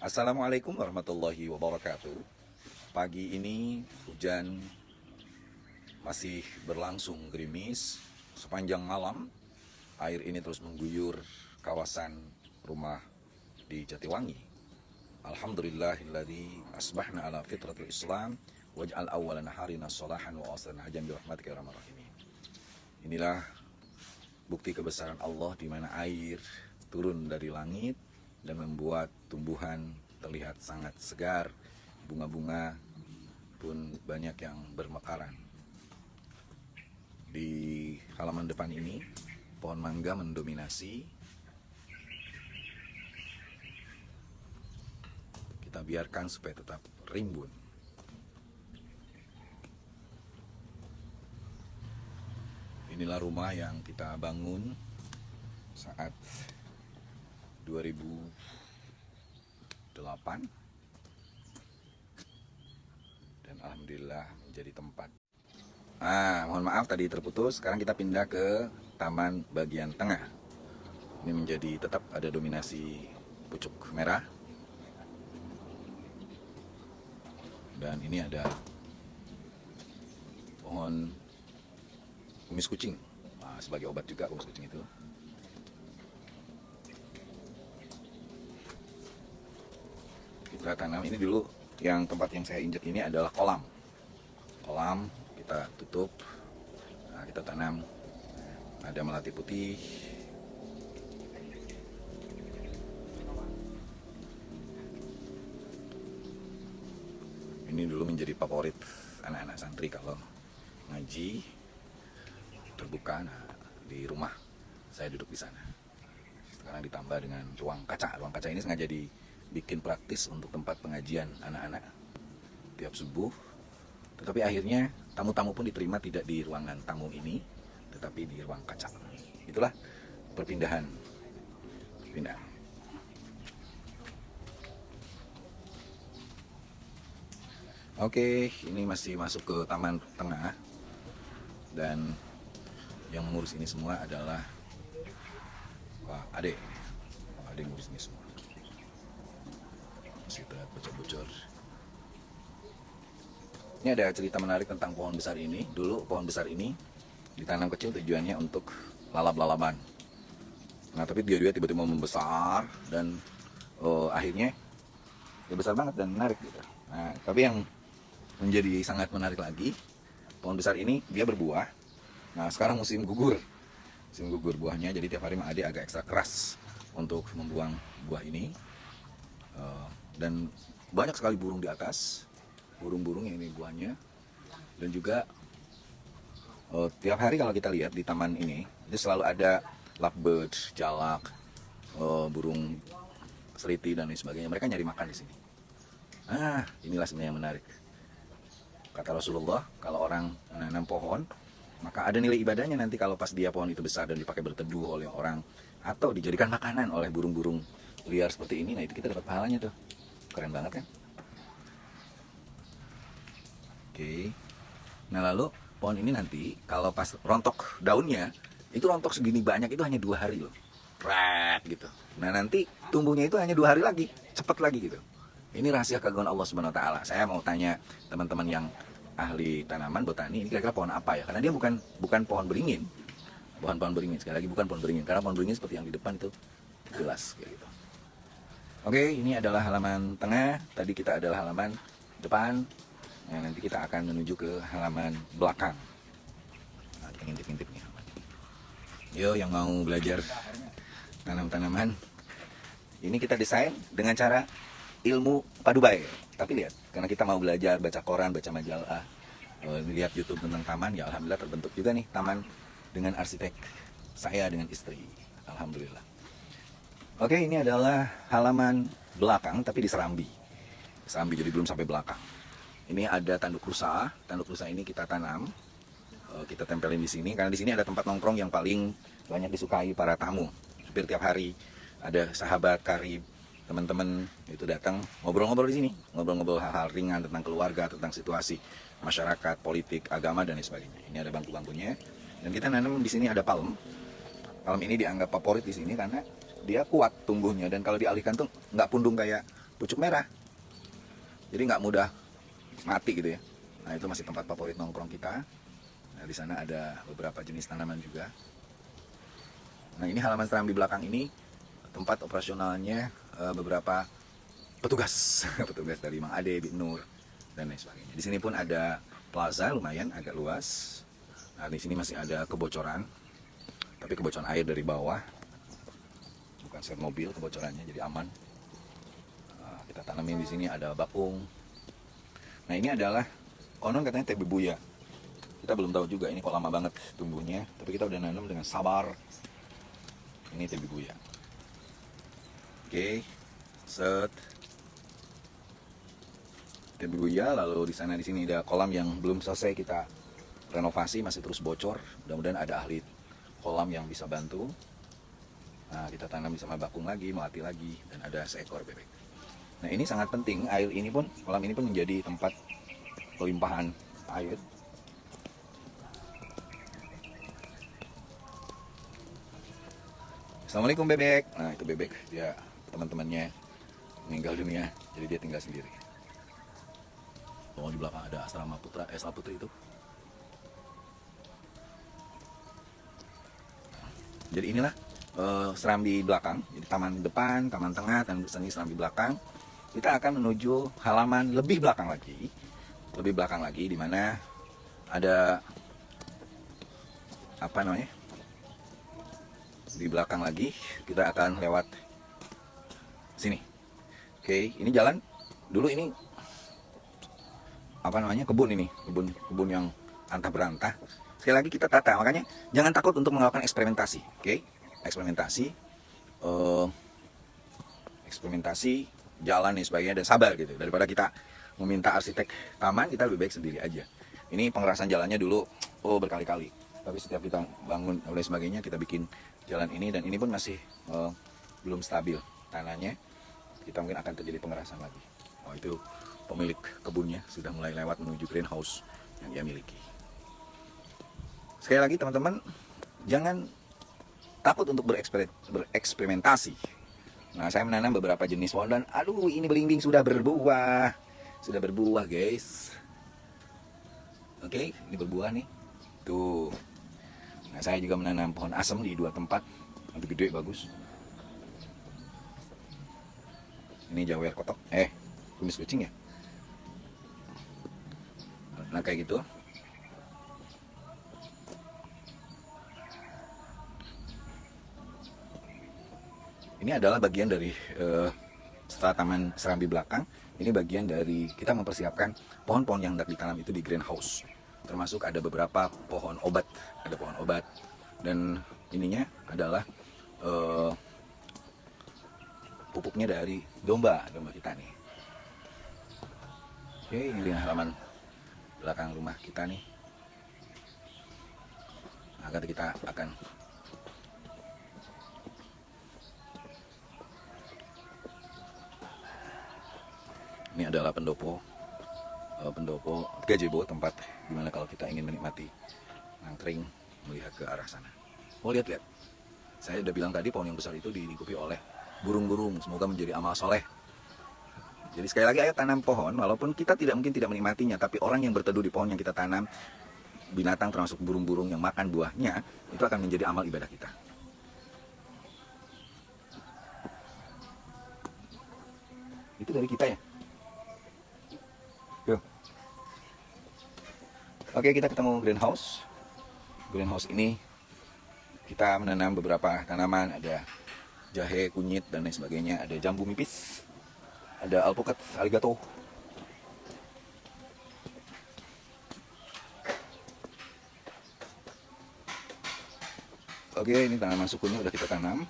Assalamualaikum warahmatullahi wabarakatuh. Pagi ini hujan masih berlangsung gerimis sepanjang malam. Air ini terus mengguyur kawasan rumah di Jatiwangi. Alhamdulillahilladzi asbahna ala fitratul Islam waj'al awwalana harina sholahan wa asrana hajan birahmatika ya arhamar rahimin. Inilah bukti kebesaran Allah di mana air turun dari langit dan membuat tumbuhan terlihat sangat segar, bunga-bunga pun banyak yang bermekaran. Di halaman depan ini pohon mangga mendominasi. Kita biarkan supaya tetap rimbun. Inilah rumah yang kita bangun saat 2008 dan alhamdulillah menjadi tempat. Mohon maaf tadi terputus. Sekarang kita pindah ke taman bagian tengah. Ini menjadi tetap ada dominasi pucuk merah. Dan ini ada pohon kumis kucing. Sebagai obat juga kumis kucing itu. Kita tanam ini dulu, yang tempat yang saya injak ini adalah kolam kita tutup. Kita tanam ada melati putih, ini dulu menjadi favorit anak-anak santri kalau ngaji terbuka. Di rumah saya duduk di sana. Sekarang ditambah dengan ruang kaca ini sengaja dibikin praktis untuk tempat pengajian anak-anak tiap subuh. Tetapi akhirnya tamu-tamu pun diterima tidak di ruangan tamu ini, tetapi di ruang kaca. Itulah perpindahan. Oke, ini masih masuk ke taman tengah. Dan yang mengurus ini semua adalah Ade ngurus ini semua. Masih terlihat bocor-bocor. Ini ada cerita menarik tentang pohon besar ini. Dulu pohon besar ini ditanam kecil tujuannya untuk lalap-lalapan. Tapi dia tiba-tiba membesar dan akhirnya dia besar banget dan menarik gitu. Tapi yang menjadi sangat menarik lagi, pohon besar ini dia berbuah. Sekarang musim gugur buahnya, jadi tiap hari Mak Ade agak ekstra keras untuk membuang buah ini. Dan banyak sekali burung di atas, burung-burung yang ini buahnya. Dan juga tiap hari kalau kita lihat di taman ini, itu selalu ada lovebird, jalak, burung seliti dan lain sebagainya. Mereka nyari makan di sini. Inilah sebenarnya yang menarik. Kata Rasulullah, kalau orang menanam pohon, maka ada nilai ibadahnya nanti kalau pas dia pohon itu besar dan dipakai berteduh oleh orang, atau dijadikan makanan oleh burung-burung liar seperti ini. Itu kita dapat pahalanya tuh. Keren banget kan? Oke. Lalu pohon ini nanti kalau pas rontok daunnya, itu rontok segini banyak itu hanya 2 hari loh. Gitu. Nanti tumbuhnya itu hanya 2 hari lagi, cepat lagi gitu. Ini rahasia keagungan Allah Subhanahu wa taala. Saya mau tanya teman-teman yang ahli tanaman botani, ini kira-kira pohon apa ya? Karena dia bukan pohon beringin. Pohon beringin, sekali lagi bukan pohon beringin. Karena pohon beringin seperti yang di depan itu jelas kayak gitu. Oke, ini adalah halaman tengah. Tadi kita adalah halaman depan. Nanti kita akan menuju ke halaman belakang. Kita ngintip-ngintip nih. Yo, yang mau belajar tanam-tanaman, ini kita desain dengan cara ilmu padubai. Tapi lihat, karena kita mau belajar baca koran, baca majalah, lihat YouTube tentang taman, ya alhamdulillah terbentuk juga nih taman dengan arsitek saya dengan istri. Alhamdulillah. Oke, ini adalah halaman belakang tapi di Serambi. Jadi belum sampai belakang. Ini ada tanduk rusa. Tanduk rusa ini kita tanam, kita tempelin di sini karena di sini ada tempat nongkrong yang paling banyak disukai para tamu. Hampir tiap hari ada sahabat karib, teman-teman itu datang ngobrol-ngobrol di sini, ngobrol-ngobrol hal-hal ringan tentang keluarga, tentang situasi masyarakat, politik, agama dan lain sebagainya. Ini ada bangku-bangkunya. Dan kita nanam di sini ada palem. Palem ini dianggap favorit di sini karena dia kuat tumbuhnya, dan kalau dialihkan tuh nggak pundung kayak pucuk merah. Jadi nggak mudah mati gitu ya. Nah itu masih tempat favorit nongkrong kita. Nah di sana ada beberapa jenis tanaman juga. Nah ini halaman serambi belakang ini tempat operasionalnya beberapa petugas, petugas dari Mang Ade, Bik Nur, dan lain sebagainya. Di sini pun ada plaza lumayan agak luas. Nah di sini masih ada kebocoran, tapi kebocoran air dari bawah, bukan set mobil kebocorannya, jadi aman. Nah, kita tanamin di sini ada bakung. Nah ini adalah konon katanya teh bebuya. Kita belum tahu juga ini kok lama banget tumbuhnya, tapi kita udah nanam dengan sabar. Ini teh bebuya. Oke, set teh bebuya. Lalu di sana di sini ada kolam yang belum selesai kita renovasi, masih terus bocor. Mudah-mudahan ada ahli kolam yang bisa bantu. Nah kita tanam sama bakung lagi, melati lagi, dan ada seekor bebek. Nah ini sangat penting, air ini pun, kolam ini pun menjadi tempat pelimpahan air. Assalamualaikum bebek. Nah itu bebek, dia teman-temannya meninggal dunia, jadi dia tinggal sendiri. Oh di belakang ada asrama putra, putri itu. Jadi inilah serambi belakang, jadi taman depan, taman tengah, dan serambi belakang. Kita akan menuju halaman lebih belakang lagi, di mana ada apa namanya? Di belakang lagi kita akan lewat sini. Oke, ini jalan dulu ini apa namanya? Kebun ini, kebun yang antah berantah. Sekali lagi kita tata, makanya jangan takut untuk melakukan eksperimentasi, oke? Eksperimentasi, jalan dan sebagainya, dan sabar gitu. Daripada kita meminta arsitek taman, kita lebih baik sendiri aja. Ini pengerasan jalannya dulu, berkali-kali. Tapi setiap kita bangun dan sebagainya, kita bikin jalan ini, dan ini pun masih belum stabil tanahnya. Kita mungkin akan terjadi pengerasan lagi. Oh itu pemilik kebunnya sudah mulai lewat menuju greenhouse yang ia miliki. Sekali lagi teman-teman, jangan takut untuk bereksperimentasi. Nah saya menanam beberapa jenis pohon, dan aduh ini belimbing sudah berbuah. Sudah berbuah guys. Oke, ini berbuah nih. Tuh. Nah saya juga menanam pohon asem di 2 tempat. Nanti gede bagus. Ini jawer kotok. Kumis kucing ya. Nah kayak gitu. Ini adalah bagian dari setelah taman serambi belakang. Ini bagian dari kita mempersiapkan pohon-pohon yang hendak ditanam itu di greenhouse. Termasuk ada beberapa pohon obat, dan ininya adalah pupuknya dari domba kita nih. Oke, ini halaman belakang rumah kita nih. Nah, kita akan ini adalah pendopo gazebo, tempat dimana kalau kita ingin menikmati nangkring melihat ke arah sana. Lihat, saya udah bilang tadi pohon yang besar itu dilingkupi oleh burung-burung, semoga menjadi amal soleh. Jadi sekali lagi ayo tanam pohon, walaupun kita mungkin tidak menikmatinya, tapi orang yang berteduh di pohon yang kita tanam, binatang termasuk burung-burung yang makan buahnya, itu akan menjadi amal ibadah kita. Itu dari kita ya. Yuk. Oke, kita ketemu greenhouse. Greenhouse ini kita menanam beberapa tanaman, ada jahe, kunyit, dan lain sebagainya. Ada jambu nipis, ada alpukat aligato. Oke, ini tanaman sukunya udah kita tanam.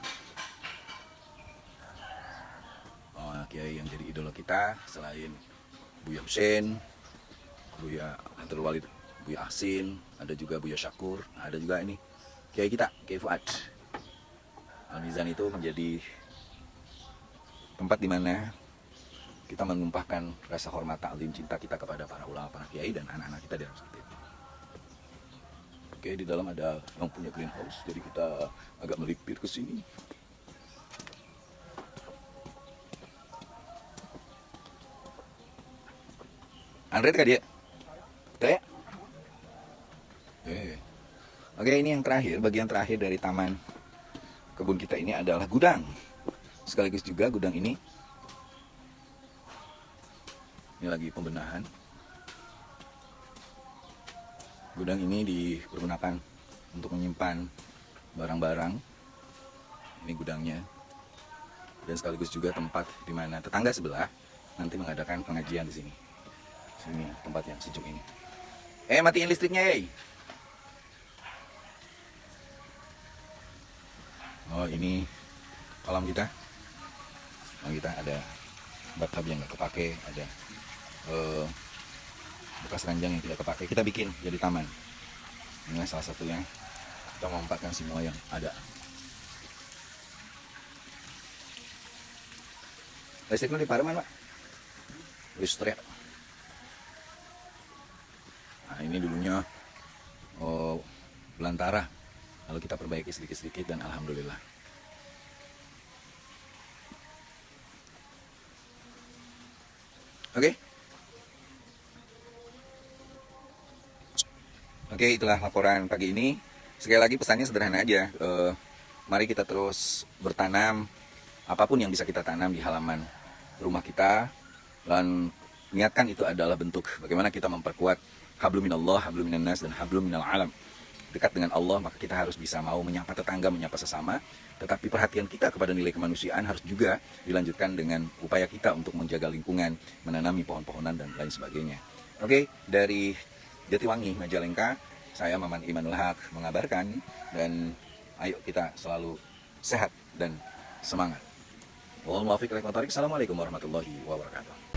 Kiai yang jadi idola kita selain Buya Hussein, Buya Abdul Walid, Buya Asin, ada juga Buya Syakur, ada juga ini Kiai kita, Kiai Fuad. Al-Mizan itu menjadi tempat di mana kita menumpahkan rasa hormat, ta'zim, cinta kita kepada para ulama, para kiai, dan anak-anak kita di dalam seperti itu. Oke, di dalam ada yang punya greenhouse, jadi kita agak melipir ke sini. Andre kah dia? Teh? Oke, ini yang terakhir, bagian terakhir dari taman kebun kita ini adalah gudang. Sekaligus juga gudang ini lagi pembenahan. Gudang ini dipergunakan untuk menyimpan barang-barang. Ini gudangnya. Dan sekaligus juga tempat di mana tetangga sebelah nanti mengadakan pengajian di sini. Sini tempat yang sejuk ini. Matiin listriknya, Oh, ini kolam kita. Kolam kita ada bathtub yang nggak kepake, ada bekas ranjang yang tidak kepake. Kita bikin jadi taman. Ini salah satunya. Kita memanfaatkan semua yang ada. Listriknya di Pareman, Pak. Listrik. Nah, ini dulunya belantara. Lalu kita perbaiki sedikit-sedikit dan alhamdulillah. Oke. Oke, itulah laporan pagi ini. Sekali lagi pesannya sederhana aja. Mari kita terus bertanam apapun yang bisa kita tanam di halaman rumah kita, dan niatkan itu adalah bentuk bagaimana kita memperkuat hablum minallah, hablum minannas, dan hablum minal alam. Dekat dengan Allah, maka kita harus bisa mau menyapa tetangga, menyapa sesama. Tetapi perhatian kita kepada nilai kemanusiaan harus juga dilanjutkan dengan upaya kita untuk menjaga lingkungan, menanami pohon-pohonan, dan lain sebagainya. Oke, dari Jatiwangi, Majalengka, saya Maman Imanul Haq mengabarkan, dan ayo kita selalu sehat dan semangat. Wal muwaffiq ila aqwamit thoriq. Assalamualaikum warahmatullahi wabarakatuh.